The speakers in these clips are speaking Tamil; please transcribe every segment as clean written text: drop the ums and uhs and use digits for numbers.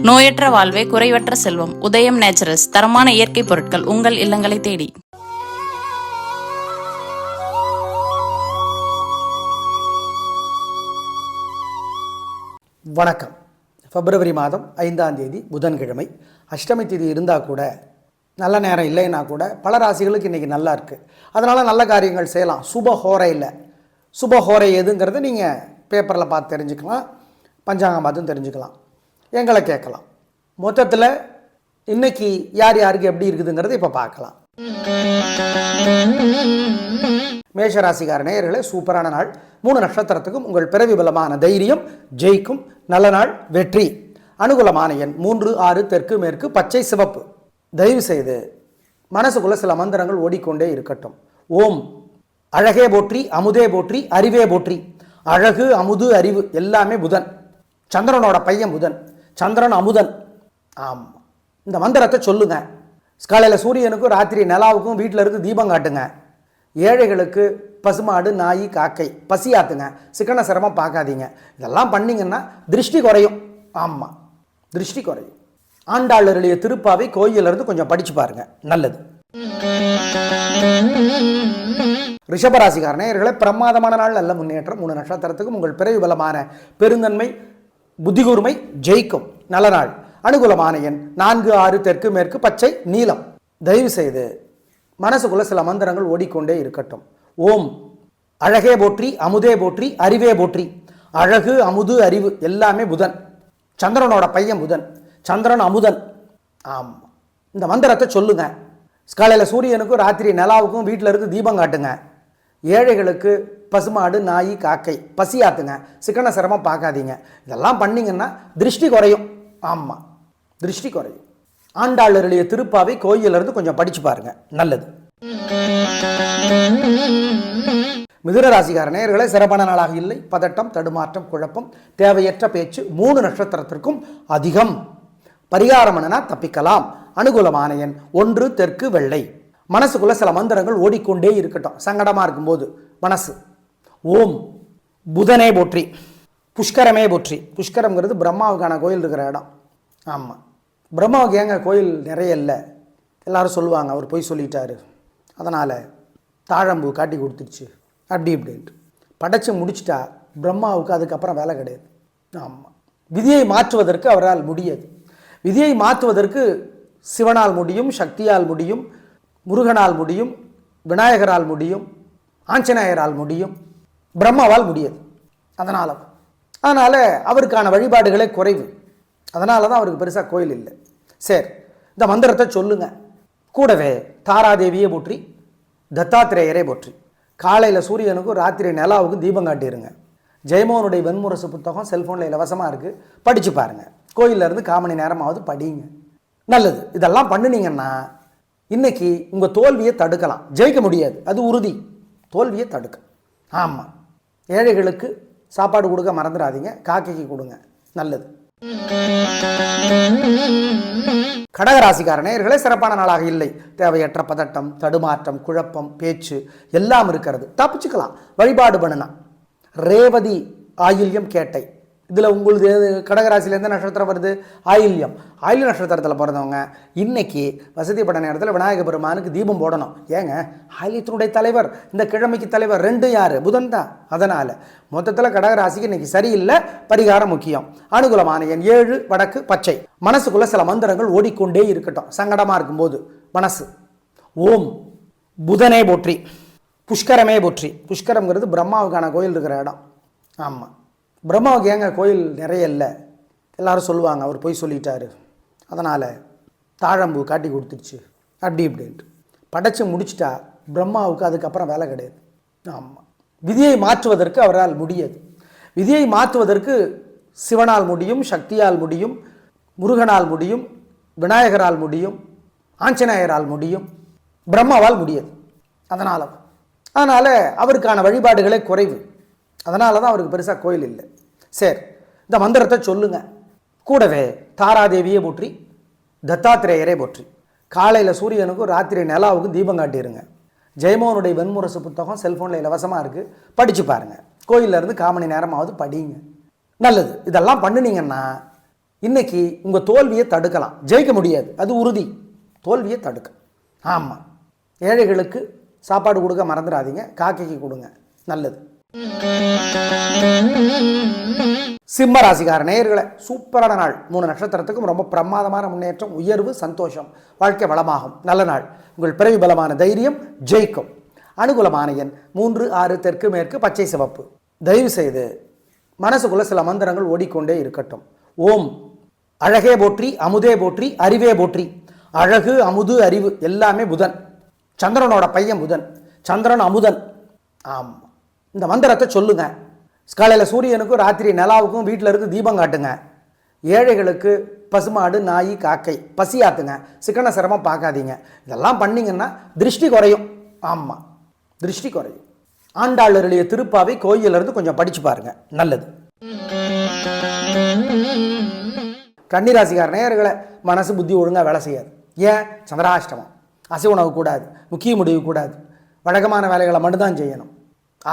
நோயற்ற வாழ்வே குறைவற்ற செல்வம். உதயம் நேச்சுரல்ஸ் தரமான இயற்கை பொருட்கள் உங்கள் இல்லங்களை தேடி. வணக்கம். பிப்ரவரி மாதம் 5ஆம் தேதி புதன்கிழமை. அஷ்டமி திதி இருந்தால் கூட, நல்ல நேரம் இல்லைன்னா கூட பல ராசிகளுக்கு இன்றைக்கி நல்லா இருக்குது. அதனால் நல்ல காரியங்கள் செய்யலாம். சுபஹோரை இல்லை, சுபஹோரை எதுங்கிறது நீங்கள் பேப்பரில் பார்த்து தெரிஞ்சுக்கலாம், பஞ்சாங்கம் பார்த்தும் தெரிஞ்சுக்கலாம், எங்களை கேட்கலாம். மொத்தத்தில் இன்னைக்கு யார் யாருக்கு எப்படி இருக்குதுங்கிறது இப்போ பார்க்கலாம். மேஷராசிக்கார நேயர்களே, சூப்பரான நாள். 3 நட்சத்திரத்துக்கும் உங்கள் பிறவி பலமான தைரியம் ஜெயிக்கும். நல்ல நாள், வெற்றி. அனுகூலமான எண் 3, 6, தெற்கு மேற்கு, பச்சை சிவப்பு. தயவு செய்து மனசுக்குள்ள சில மந்திரங்கள் ஓடிக்கொண்டே இருக்கட்டும். ஓம் அழகே போற்றி, அமுதே போற்றி, அறிவே போற்றி. அழகு, அமுது, அறிவு எல்லாமே புதன். சந்திரனோட பையன் புதன். சந்திரன் அமுதன். ஆமாம், இந்த மந்திரத்தை சொல்லுங்க. காலையில் சூரியனுக்கும் ராத்திரி நிலாவுக்கும் வீட்டில் இருந்து தீபம் காட்டுங்க. ஏழைகளுக்கு பசுமாடு, நாய், காக்கை பசியாத்துங்க. சிக்கன சிரமம் பார்க்காதீங்க. இதெல்லாம் பண்ணிங்கன்னா திருஷ்டி குறையும். ஆமாம், திருஷ்டி குறையும். ஆண்டாள் அருளிய திருப்பாவை கோயிலிருந்து கொஞ்சம் படிச்சு பாருங்க, நல்லது. ரிஷபராசிக்கார நேயர்களே, பிரமாதமான நாள், நல்ல முன்னேற்றம். 3 நட்சத்திரத்துக்கும் உங்கள் பிறவி பலமான பெருந்தன்மை புத்திகூர்மை ஜெயிக்கும். நல்ல நாள். அனுகூலமான எண் 4, 6, தெற்கு மேற்கு, பச்சை நீலம். தயவு செய்து மனசுக்குள்ள சில மந்திரங்கள் ஓடிக்கொண்டே இருக்கட்டும். ஓம் அழகே போற்றி, அமுதே போற்றி, அறிவே போற்றி. அழகு, அமுது, அறிவு எல்லாமே புதன். சந்திரனோட பையன் புதன். சந்திரன் அமுதன். ஆமாம், இந்த மந்திரத்தை சொல்லுங்க. காலையில் சூரியனுக்கும் ராத்திரி நிலாவுக்கும் வீட்டில் இருந்து தீபம் காட்டுங்க. ஏழைகளுக்கு பசுமாடு, நாய், காக்கை பசியாத்துங்க. சிக்கன சிரமம் பார்க்காதீங்க. இதெல்லாம் பண்ணிங்கன்னா திருஷ்டி குறையும். ஆமாம், திருஷ்டி குறையும். ஆண்டாள் அருளிய திருப்பாவை கோயிலிருந்து கொஞ்சம் படிச்சு பாருங்க, நல்லது. மிதுன ராசிக்கார நேயர்களே, சிறப்பான நாளாக இல்லை. பதட்டம், தடுமாற்றம், குழப்பம், தேவையற்ற பேச்சு 3 நட்சத்திரத்திற்கும் அதிகம். பரிகாரம் என்னன்னா தப்பிக்கலாம். அனுகூலமான எண் 1, தெற்கு வெள்ளை. மனசுக்குள்ள சில மந்திரங்கள் ஓடிக்கொண்டே இருக்கட்டும். சங்கடமா இருக்கும்போது மனசு ஓம் புதனே போற்றி, புஷ்கரமே போற்றி. புஷ்கரம்ங்கிறது பிரம்மாவுக்கான கோயில் இருக்கிற இடம். ஆமாம், பிரம்மாவுக்கு ஏங்க கோயில் நிறைய இல்லை? எல்லாரும் சொல்லுவாங்க அவர் போய் சொல்லிட்டாரு, அதனால் தாழம்பூ காட்டி கொடுத்துருச்சு அப்படி இப்படின்ட்டு. படைச்சு முடிச்சுட்டா பிரம்மாவுக்கு அதுக்கப்புறம் வேலை கிடையாது. ஆமாம், விதியை மாற்றுவதற்கு அவரால் முடியாது. விதியை மாற்றுவதற்கு சிவனால் முடியும், சக்தியால் முடியும், முருகனால் முடியும், விநாயகரால் முடியும், ஆஞ்சநேயரால் முடியும், பிரம்மாவால் முடியாது. அதனால் அவருக்கான வழிபாடுகளே குறைவு. அதனால தான் அவருக்கு பெருசாக கோயில் இல்லை. சரி, இந்த மந்திரத்தை சொல்லுங்க. கூடவே தாராதேவியே போற்றி, தத்தாத்திரேயரே போற்றி. காலையில் சூரியனுக்கும் ராத்திரி நிலாவுக்கும் தீபம் காட்டிடுங்க. ஜெயமோகனுடைய வெண்முரசு புத்தகம் செல்ஃபோனில் இலவசமாக இருக்குது, படித்து பாருங்கள். கோயிலிருந்து 1/4 மணி நேரமாவது படிங்க, நல்லது. இதெல்லாம் பண்ணினீங்கன்னா இன்னைக்கு உங்கள் தோல்வியை தடுக்கலாம். ஜெயிக்க முடியாது, அது உறுதி. தோல்வியை தடுக்க. ஆமாம், ஏழைகளுக்கு சாப்பாடு கொடுக்க மறந்துடாதீங்க, காக்கைக்கு கொடுங்க, நல்லது. கடகராசிக்கார நேயர்களே, சிறப்பான நாளாக இல்லை. தேவையற்ற பதட்டம், தடுமாற்றம், குழப்பம், பேச்சு எல்லாம் இருக்கிறது. தப்பிச்சுக்கலாம் வழிபாடு பண்ணுனா. ரேவதி, ஆயில்யம், கேட்டை. இதில் உங்களுக்கு கடகராசியில் எந்த நட்சத்திரம் வருது? ஆயில்யம். ஆயில்ய நட்சத்திரத்தில் பிறந்தவங்க இன்னைக்கு வசதிப்பட்ட நேரத்தில் விநாயக பெருமானுக்கு தீபம் போடணும். ஏங்க, ஆயில்யத்தினுடைய தலைவர், இந்த கிழமைக்கு தலைவர் 2 யார்? புதன் தான். அதனால் மொத்தத்தில் கடகராசிக்கு இன்னைக்கு சரியில்லை. பரிகாரம் முக்கியம். அனுகூலமான எண் 7, வடக்கு, பச்சை. மனசுக்குள்ள சில மந்திரங்கள் ஓடிக்கொண்டே இருக்கட்டும். சங்கடமாக இருக்கும்போது மனசு ஓம் புதனே போற்றி, புஷ்கரமே போற்றி. புஷ்கரம்ங்கிறது பிரம்மாவுக்கான கோயில் இருக்கிற இடம். ஆமாம், பிரம்மாவுக்கு ஏங்க கோயில் நிறைய இல்லை? எல்லாரும் சொல்லுவாங்க அவர் போய் சொல்லிட்டாரு, அதனால் தாழம்பூ காட்டி கொடுத்துருச்சு அப்படி இப்படின்ட்டு. படைச்சு முடிச்சுட்டா பிரம்மாவுக்கு அதுக்கப்புறம் வேலை கிடையாது. ஆமாம், விதியை மாற்றுவதற்கு அவரால் முடியாது. விதியை மாற்றுவதற்கு சிவனால் முடியும், சக்தியால் முடியும், முருகனால் முடியும், விநாயகரால் முடியும், ஆஞ்சநேயரால் முடியும், பிரம்மாவால் முடியாது. அதனால் அவருக்கான வழிபாடுகளே குறைவு. அதனால தான் அவருக்கு பெருசாக கோயில் இல்லை. சரி, இந்த மந்திரத்தை சொல்லுங்க. கூடவே தாராதேவியே போற்றி, தத்தாத்திரேயரே போற்றி. காலையில் சூரியனுக்கும் ராத்திரி நிலாவுக்கும் தீபம் காட்டிடுங்க. ஜெயமோகனுடைய வெண்முரசு புத்தகம் செல்ஃபோனில் இலவசமாக இருக்குது, படித்து பாருங்கள். கோயிலிருந்து 1/4 மணி நேரமாவது படிங்க, நல்லது. இதெல்லாம் பண்ணினீங்கன்னா இன்னைக்கு உங்கள் தோல்வியை தடுக்கலாம். ஜெயிக்க முடியாது, அது உறுதி. தோல்வியை தடுக்க. ஆமாம், ஏழைகளுக்கு சாப்பாடு கொடுக்க மறந்துடாதீங்க, காக்கைக்கு கொடுங்க, நல்லது. சிம்ம ராசிக்கார நேயர்களே, சூப்பரான நாள். 3 நட்சத்திரத்துக்கும் ரொம்ப பிரமாதமான முன்னேற்றம், உயர்வு, சந்தோஷம், வாழ்க்கை வளமாகும். நல்ல நாள். உங்கள் பிறவி பலமான தைரியம் ஜெயிக்கும். அனுகூலமான எண் 3, 6, தெற்கு மேற்கு, பச்சை சிவப்பு. தயவு செய்து மனசுக்குள்ள சில மந்திரங்கள் ஓடிக்கொண்டே இருக்கட்டும். ஓம் அழகே போற்றி, அமுதே போற்றி, அறிவே போற்றி. அழகு, அமுது, அறிவு எல்லாமே புதன். சந்திரனோட பையன் புதன். சந்திரன் அமுதன். ஆமாம், இந்த மந்திரத்தை சொல்லுங்க. காலையில் சூரியனுக்கும் ராத்திரி நிலாவுக்கும் வீட்டில் இருந்து தீபம் காட்டுங்க. ஏழைகளுக்கு பசுமாடு, நாய், காக்கை பசியாத்துங்க. சிக்கன சிரமம் பார்க்காதீங்க. இதெல்லாம் பண்ணிங்கன்னா திருஷ்டி குறையும். ஆமாம், திருஷ்டி குறையும். ஆண்டாள் எழுதிய திருப்பாவை கோயிலிருந்து கொஞ்சம் படிச்சு பாருங்க, நல்லது. கன்னிராசிக்கார நேயர்களே, மனசு புத்தி ஒழுங்காக வேலை செய்யாது. ஏன்? சந்திராஷ்டமம். அசைவ உணவு கூடாது, முக்கிய முடிவு கூடாது, வழக்கமான வேலைகளை மட்டும்தான் செய்யணும்.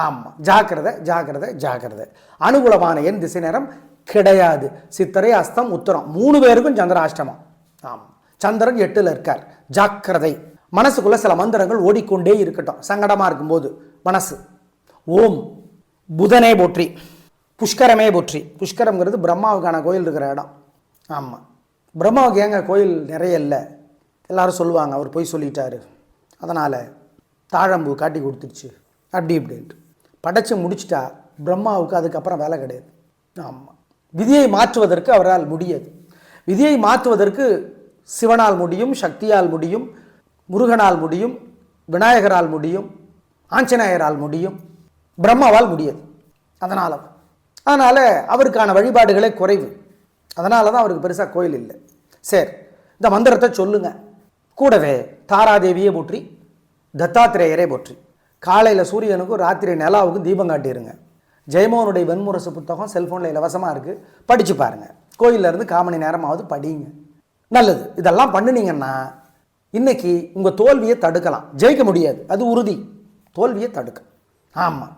ஆமாம், ஜாக்கிரதை ஜாக்கிரதை ஜாக்கிரதை. அனுகூலமான எண் திசை நேரம் கிடையாது. சித்திரை, அஸ்தம், உத்தரம் 3 பேருக்கும் சந்திராஷ்டமம். ஆமாம், சந்திரன் 8ல் இருக்கார். ஜாக்கிரதை. மனசுக்குள்ள சில மந்திரங்கள் ஓடிக்கொண்டே இருக்கட்டும். சங்கடமாக இருக்கும்போது மனசு ஓம் புதனே போற்றி, புஷ்கரமே போற்றி. புஷ்கரம்ங்கிறது பிரம்மாவுக்கான கோயில் இருக்கிற இடம். ஆமாம், பிரம்மாவுக்கு ஏங்க கோயில் நிறைய இல்லை? எல்லாரும் சொல்லுவாங்க அவர் போய் சொல்லிட்டாரு, அதனால் தாழம்பூ காட்டி கொடுத்துருச்சு அப்படி இப்படின்ட்டு. படைச்சு முடிச்சிட்டா பிரம்மாவுக்கு அதுக்கப்புறம் வேலை கிடையாது. ஆமாம், விதியை மாற்றுவதற்கு அவரால் முடியாது. விதியை மாற்றுவதற்கு சிவனால் முடியும், சக்தியால் முடியும், முருகனால் முடியும், விநாயகரால் முடியும், ஆஞ்சநேயரால் முடியும், பிரம்மாவால் முடியாது. அதனால் அவருக்கான வழிபாடுகளே குறைவு. அதனால தான் அவருக்கு பெருசாக கோயில் இல்லை. சரி, இந்த மந்திரத்தை சொல்லுங்க. கூடவே தாராதேவியே போற்றி, தத்தாத்திரேயரே போற்றி. காலையில் சூரியனுக்கும் ராத்திரி நிலாவுக்கும் தீபம் காட்டிடுங்க. ஜெயமோகனுடைய வெண்முரசு புத்தகம் செல்ஃபோனில் இலவசமாக இருக்குது, படித்து பாருங்கள். கோயிலேருந்து 1/4 மணி நேரமாவது படிங்க, நல்லது. இதெல்லாம் பண்ணினீங்கன்னா இன்னைக்கு உங்கள் தோல்வியை தடுக்கலாம். ஜெயிக்க முடியாது, அது உறுதி. தோல்வியை தடுக்க. ஆமாம்,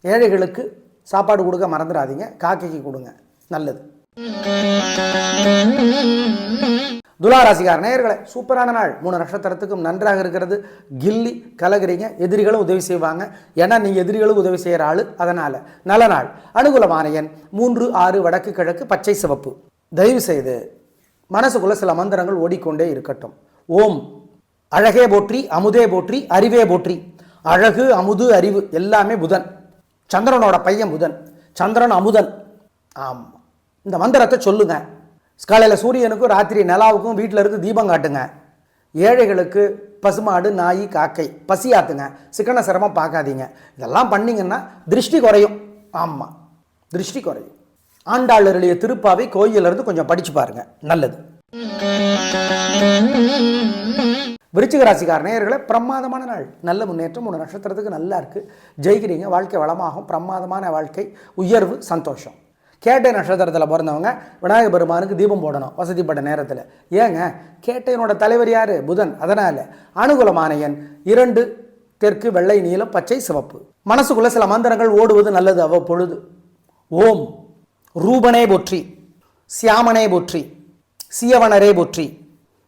ஏழைகளுக்கு சாப்பாடு கொடுக்க மறந்துடாதீங்க, காக்கைக்கு கொடுங்க, நல்லது. துளாராசிக்கார நேயர்களே, சூப்பரான நாள். 3 நட்சத்திரத்துக்கும் நன்றாக இருக்கிறது. கில்லி கலகிறீங்க, எதிரிகளும் உதவி செய்வாங்க. ஏன்னா நீங்கள் எதிரிகளும் உதவி செய்கிற ஆள். அதனால் நல்ல நாள். அனுகூலமான எண் 3, 6, வடக்கு கிழக்கு, பச்சை சிவப்பு. தயவு செய்து மனசுக்குள்ள சில மந்திரங்கள் ஓடிக்கொண்டே இருக்கட்டும். ஓம் அழகே போற்றி, அமுதே போற்றி, அறிவே போற்றி. அழகு, அமுது, அறிவு எல்லாமே புதன். சந்திரனோட பையன் புதன். சந்திரன் அமுதன். ஆமாம், இந்த மந்திரத்தை சொல்லுங்க. காலையில் சூரியனுக்கும் ராத்திரி நிலாவுக்கும் வீட்டில் இருந்து தீபம் காட்டுங்க. ஏழைகளுக்கு பசுமாடு, நாய், காக்கை பசியாத்துங்க. சிக்கன சிரமம் பார்க்காதீங்க. இதெல்லாம் பண்ணிங்கன்னா திருஷ்டி குறையும். ஆமாம், திருஷ்டி குறையும். ஆண்டாள் எழுதிய திருப்பாவை கோயிலிருந்து கொஞ்சம் படிச்சு பாருங்க, நல்லது. விருச்சிக ராசிக்கார நேயர்களே, பிரமாதமான நாள். நல்ல முன்னேற்றம். 3 நட்சத்திரத்துக்கு நல்லா இருக்குது. ஜெயிக்கிறீங்க, வாழ்க்கை வளமாகும். பிரமாதமான வாழ்க்கை, உயர்வு, சந்தோஷம். கேட்டை நட்சத்திரத்தில் பிறந்தவங்க விநாயகர் பெருமானுக்கு தீபம் போடணும் வசதிப்பட்ட நேரத்தில். ஏங்க? கேட்டையினோட தலைவர் யார்? புதன். அதனால் அனுகூலமான எண் 2, தெற்கு, வெள்ளை, நீலம், பச்சை, சிவப்பு. மனசுக்குள்ள சில மந்திரங்கள் ஓடுவது நல்லது அவ்வப்பொழுது. ஓம் ரூபனே போற்றி, சியாமனே போற்றி, சியவனரே போற்றி.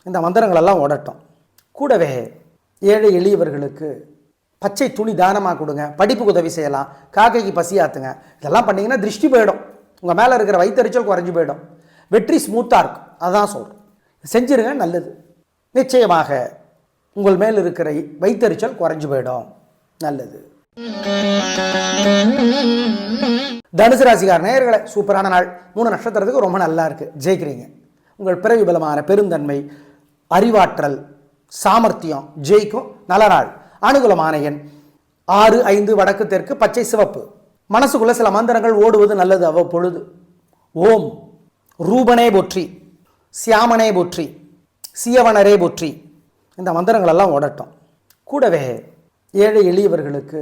இந்த மந்திரங்களெல்லாம் ஓடட்டும். கூடவே ஏழை எளியவர்களுக்கு பச்சை துணி தானமாக கொடுங்க. படிப்புக்கு உதவி செய்யலாம். காக்கைக்கு பசியாத்துங்க. இதெல்லாம் பண்ணிங்கன்னா திருஷ்டி போயிடும். உங்கள் மேலே இருக்கிற வைத்தறிச்சல் குறைஞ்சி போயிடும். வெற்றி ஸ்மூத்தாக இருக்கும். அதான் சொல்கிறேன், செஞ்சிருங்க, நல்லது. நிச்சயமாக உங்கள் மேல் இருக்கிற வைத்தறிச்சல் குறைஞ்சி போயிடும், நல்லது. தனுசு ராசிக்கார நேயர்களே, சூப்பரான நாள். 3 நட்சத்திரத்துக்கு ரொம்ப நல்லா இருக்குது. ஜெயிக்கிறீங்க. உங்கள் பிறவி பலமான பெருந்தன்மை, அறிவாற்றல், சாமர்த்தியம் ஜெயிக்கும். நல்ல நாள். அனுகூலமான எண் 6, 5, வடக்கு தெற்கு, பச்சை சிவப்பு. மனசுக்குள்ள சில மந்திரங்கள் ஓடுவது நல்லது அவ்வப்பொழுது. ஓம் ரூபனே போற்றி, சியாமனே போற்றி, சியவனரே போற்றி. இந்த மந்திரங்களெல்லாம் ஓடட்டும். கூடவே ஏழை எளியவர்களுக்கு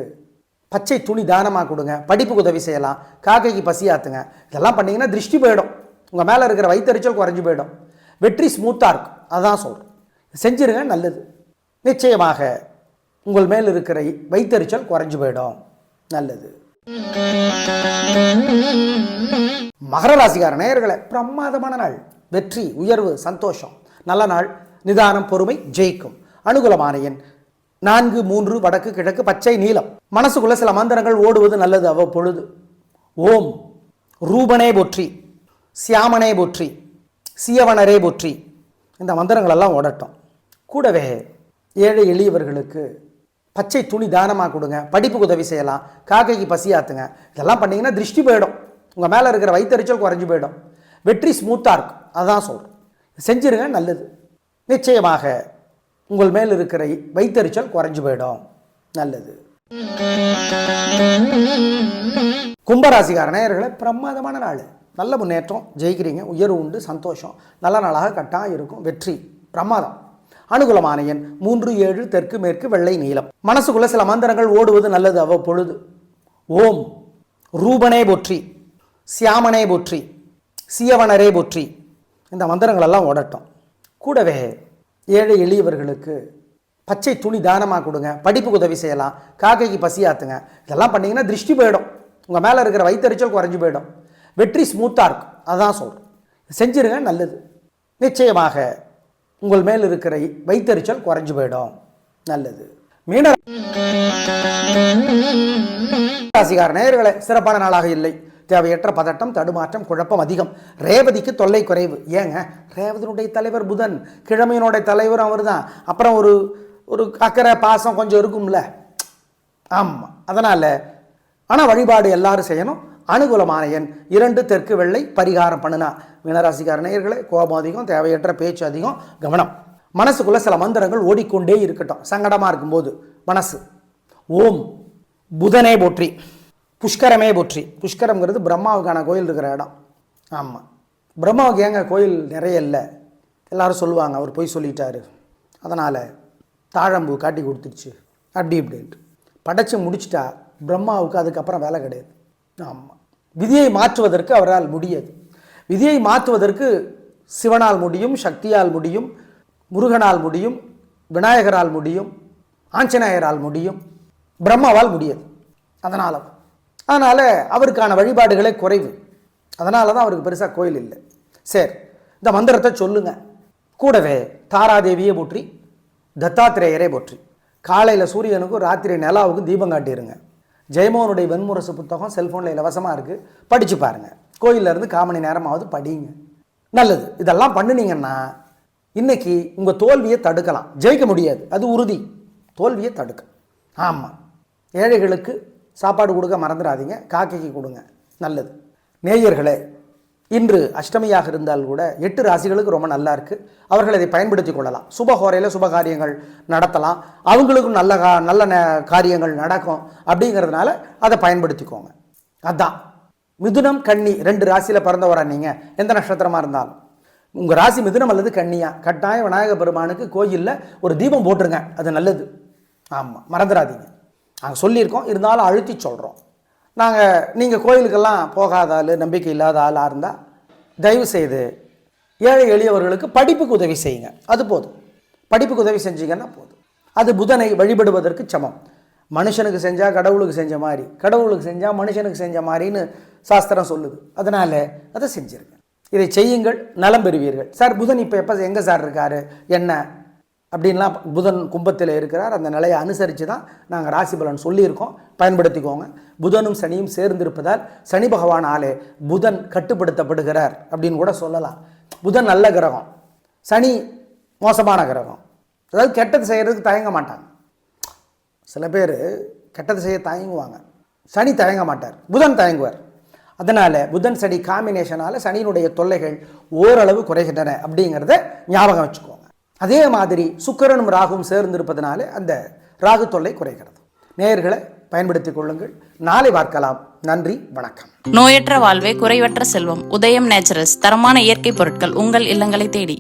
பச்சை துணி தானமாக கொடுங்க. படிப்புக்கு உதவி செய்யலாம். காக்கைக்கு பசியாத்துங்க. இதெல்லாம் பண்ணிங்கன்னா திருஷ்டி போயிடும். உங்கள் மேலே இருக்கிற வைத்தறிச்சல் குறைஞ்சி போயிடும். வெற்றி ஸ்மூத்தாக இருக்கும். அதான் சொல்கிறேன், செஞ்சிருங்க, நல்லது. நிச்சயமாக உங்கள் மேல் இருக்கிற வைத்தறிச்சல் குறைஞ்சி போயிடும், நல்லது. மகர ராசிக்கார நேயர்களே, பிரமாதமான நாள். வெற்றி, உயர்வு, சந்தோஷம். நல்ல நாள். நிதானம், பொறுமை ஜெயிக்கும். அனுகூலமான எண் 4, 3, வடக்கு, கிழக்கு, பச்சை, நீலம். மனசுக்குள்ள சில மந்திரங்கள் ஓடுவது நல்லது அவ்வப்பொழுது. ஓம் ரூபனே போற்றி, சியாமனே போற்றி, சியவனரே போற்றி. இந்த மந்திரங்கள் எல்லாம் ஓடட்டும். கூடவே ஏழை எளியவர்களுக்கு பச்சை துணி தானமாக கொடுங்க. படிப்புக்கு உதவி செய்யலாம். காக்கைக்கு பசியாத்துங்க. இதெல்லாம் பண்ணிங்கன்னா திருஷ்டி போயிடும். உங்கள் மேலே இருக்கிற வயிற்றறிச்சல் குறைஞ்சி போயிடும். வெற்றி ஸ்மூத்தாக இருக்கும். அதான் சொல்கிறேன். செஞ்சிருங்க, நல்லது. நிச்சயமாக உங்கள் மேல் இருக்கிற வயிற்றறிச்சல் குறைஞ்சி போயிடும். நல்லது. கும்பராசிக்கார நேயர்களே, பிரமாதமான நாள். நல்ல முன்னேற்றம், ஜெயிக்கிறீங்க, உயர்வு உண்டு, சந்தோஷம். நல்ல நாளாக கட்டாயம் இருக்கும். வெற்றி பிரமாதம். அனுகூலமான எண் 3, 7, தெற்கு, மேற்கு, வெள்ளை, நீலம். மனசுக்குள்ள சில மந்திரங்கள் ஓடுவது நல்லது அவ்வப்பொழுது. ஓம் ரூபனே போற்றி, சியாமனே போற்றி, சியவனரே போற்றி. இந்த மந்திரங்கள் எல்லாம் ஓடட்டும். கூடவே ஏழை எளியவர்களுக்கு பச்சை துணி தானமாக கொடுங்க. படிப்புக்கு உதவி செய்யலாம். காக்கைக்கு பசியாத்துங்க. இதெல்லாம் பண்ணிங்கன்னா திருஷ்டி போயிடும். உங்கள் மேலே இருக்கிற வயிற்றறிச்சல் குறைஞ்சி போயிடும். வெற்றி ஸ்மூத்தாக இருக்கும். அதான் சொல்கிறேன். செஞ்சிருங்க, நல்லது. நிச்சயமாக உங்கள் மேல் இருக்கிற வயிற்றறிச்சல் குறைஞ்சி போயிடும். நல்லது. மீன ராசிக்கார நேயர்களே, சிறப்பான நாளாக இல்லை. தேவையற்ற பதட்டம், தடுமாற்றம், குழப்பம் அதிகம். ரேவதிக்கு தொல்லை குறைவு. ஏங்க, ரேவதியினுடைய தலைவர் புதன், கிழமையினுடைய தலைவர் அவர் தான். அப்புறம் ஒரு அக்கறை பாசம் கொஞ்சம் இருக்கும்ல. ஆமாம், அதனால் ஆனால் வழிபாடு எல்லாரும் செய்யணும். அனுகூலமான எண் 2, தெற்கு, வெள்ளை. பரிகாரம் பண்ணுனா மீனராசிக்கார நேயர்களே, கோபம் அதிகம், தேவையற்ற பேச்சு அதிகம், கவனம். மனசுக்குள்ள சில மந்திரங்கள் ஓடிக்கொண்டே இருக்கட்டும். சங்கடமாக இருக்கும்போது மனசு ஓம் புதனே போற்றி, புஷ்கரமே போற்றி. புஷ்கரம்ங்கிறது பிரம்மாவுக்கான கோயில் இருக்கிற இடம். ஆமாம், பிரம்மாவுக்கு ஏங்க கோயில் நிறைய இல்லை. எல்லாரும் சொல்லுவாங்க அவர் போய் சொல்லிட்டாரு, அதனால் தாழம்பூ காட்டி கொடுத்துருச்சு அப்படி இப்படின்ட்டு. படைச்சு முடிச்சிட்டா பிரம்மாவுக்கு அதுக்கப்புறம் வேலை கிடையாது. ஆமாம், விதியை மாற்றுவதற்கு அவரால் முடியாது. விதியை மாற்றுவதற்கு சிவனால் முடியும், சக்தியால் முடியும், முருகனால் முடியும், விநாயகரால் முடியும், ஆஞ்சநேயரால் முடியும், பிரம்மாவால் முடியாது. அதனால் அவருக்கான வழிபாடுகளே குறைவு. அதனால தான் அவருக்கு பெருசாக கோயில் இல்லை. சரி, இந்த மந்திரத்தை சொல்லுங்க. கூடவே தாராதேவியே போற்றி, தத்தாத்திரேயரே போற்றி. காலையில் சூரியனுக்கும் ராத்திரி நிலாவுக்கும் தீபம் காட்டிடுங்க. ஜெயமோகனுடைய வெண்முரசு புத்தகம் செல்ஃபோனில் இலவசமாக இருக்குது, படித்து பாருங்கள். கோயிலேருந்து 1/4 மணி நேரமாவது படிங்க. நல்லது. இதெல்லாம் பண்ணினீங்கன்னா இன்றைக்கி உங்கள் தோல்வியை தடுக்கலாம். ஜெயிக்க முடியாது, அது உறுதி. தோல்வியை தடுக்க. ஆமாம், ஏழைகளுக்கு சாப்பாடு கொடுக்க மறந்துடாதீங்க. காக்கைக்கு கொடுங்க. நல்லது. நேயர்களே, இன்று அஷ்டமியாக இருந்தால் கூட 8 ராசிகளுக்கு ரொம்ப நல்லா இருக்குது. அவர்கள் இதை பயன்படுத்தி கொள்ளலாம். சுபஹோரையில் சுப காரியங்கள் நடத்தலாம். அவங்களுக்கும் நல்ல காரியங்கள் நடக்கும். அப்படிங்கிறதுனால அதை பயன்படுத்திக்கோங்க. அதான் மிதுனம், கன்னி 2 ராசியில் பிறந்தவரா நீங்கள், எந்த நட்சத்திரமாக இருந்தாலும் உங்கள் ராசி மிதுனம் அல்லது கன்னியா, கட்டாயம் விநாயக பெருமானுக்கு கோயிலில் ஒரு தீபம் போட்டுருங்க. அது நல்லது. ஆமாம், மறந்துடாதீங்க. நாங்கள் சொல்லியிருக்கோம், இருந்தாலும் அழுத்தி சொல்கிறோம். நீங்கள் கோயிலுக்கெல்லாம் போகாத ஆள், நம்பிக்கை இல்லாத ஆளாக இருந்தால் தயவு செய்து ஏழை எளியவர்களுக்கு படிப்புக்கு உதவி செய்யுங்க. அது போதும். படிப்புக்கு உதவி செஞ்சீங்கன்னா போதும். அது புதனை வழிபடுவதற்கு சமம். மனுஷனுக்கு செஞ்சால் கடவுளுக்கு செஞ்ச மாதிரி, கடவுளுக்கு செஞ்சால் மனுஷனுக்கு செஞ்ச மாதிரின்னு சாஸ்திரம் சொல்லுது. அதனால் அதை செஞ்சுருங்க. இதை செய்யுங்கள், நலம் பெறுவீர்கள். சார், புதன் இப்போ எப்போ எங்கே சார் இருக்கார், என்ன அப்படின்லாம் புதன் கும்பத்தில் இருக்கிறார். அந்த நிலையை அனுசரித்து தான் நாங்கள் ராசி பலன் சொல்லியிருக்கோம். பயன்படுத்திக்கோங்க. புதனும் சனியும் சேர்ந்திருப்பதால் சனி பகவானாலே புதன் கட்டுப்படுத்தப்படுகிறார் அப்படின்னு கூட சொல்லலாம். புதன் நல்ல கிரகம், சனி மோசமான கிரகம். அதாவது கெட்டது செய்கிறதுக்கு தயங்க மாட்டாங்க. சில பேர் கெட்டது செய்ய தயங்குவாங்க, சனி தயங்க மாட்டார், புதன் தயங்குவார். அதனால் புதன் சனி காம்பினேஷனால் சனியினுடைய தொல்லைகள் ஓரளவு குறைகின்றன அப்படிங்கிறத ஞாபகம் வச்சுக்கோங்க. அதே மாதிரி சுக்கிரனும் ராகுவும் சேர்ந்திருப்பதனால அந்த ராகு தொல்லை குறைகிறது. நேயர்களை பயன்படுத்திக் கொள்ளுங்கள். நாளை பார்க்கலாம். நன்றி, வணக்கம். நோயற்ற வாழ்வே குறைவற்ற செல்வம். உதயம் நேச்சுரல்ஸ் தரமான இயற்கை பொருட்கள் உங்கள் இல்லங்களை தேடி.